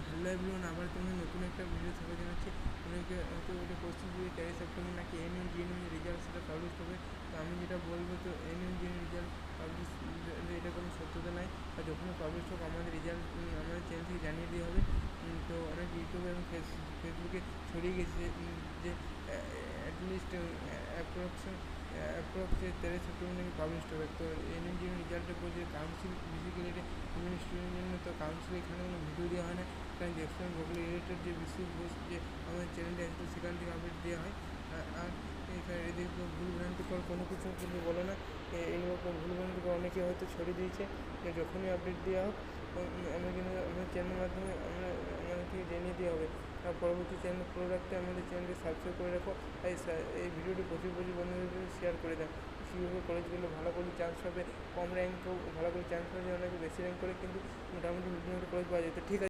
Hello everyone, আবার তোমাদের নতুন একটা ভিডিও থেকে জানাচ্ছি। অনেকে হয়তো এটা কোশ্চেন যে 13 সেপ্টেম্বর নাকি এনএম জিএনএম রেজাল্ট সেটা পাবলিশ হবে। তো আমি যেটা বলবো, তো এনএম জিএনএম রেজাল্ট পাবলিশ এটা কোনো সত্যতা নাই, আর যখনই পাবলিশ হোক আমাদের রেজাল্ট আমাদের চ্যানেল থেকে জানিয়ে দেওয়া হবে। তো অনেক ইউটিউবে এবং ফেসবুকে ছড়িয়ে গেছে যে অ্যাটলিস্ট অ্যাপ্রক্স 13 সেপ্টেম্বর নাকি পাবলিশ হবে। তো এনএম জিএনএম রেজাল্টের পর যে কাউন্সিল, বেসিক্যালি এটা ইউনিভার্সিটি স্টুডেন্টের জন্য, তো কাউন্সিল এখানে কোনো ভিডিও দেওয়া হয় না, কারণ দেখছিলাম গুগল রিলেটেড যে বিশ্ব যে আমাদের চ্যানেলটা আছে সেখান থেকে আপডেট দেওয়া হয়। আর এখানে এদের ভুলভ্রান্তিকর কোনো কিছু কিন্তু বলে না, এইরকম ভুলভ্রান্তিকর অনেকে হয়তো ছড়িয়ে দিয়েছে। যখনই আপডেট দেওয়া হোক আমরা কিন্তু আমাদের চ্যানেলের মাধ্যমে আমাদেরকে জানিয়ে দেওয়া হবে। আর পরবর্তী চ্যানেল ফলো রাখতে আমাদের চ্যানেলকে সাবস্ক্রাইব করে রাখো। এই ভিডিওটি প্রচুর বন্ধুদের শেয়ার করে দাও। কীভাবে কলেজগুলো ভালো করে চান্স পাবে, কম র্যাঙ্কেও ভালো করে চান্স পাবে, অনেকে বেশি র্যাঙ্ক করে কিন্তু মোটামুটি বিভিন্ন কলেজ পাওয়া যেত। ঠিক আছে।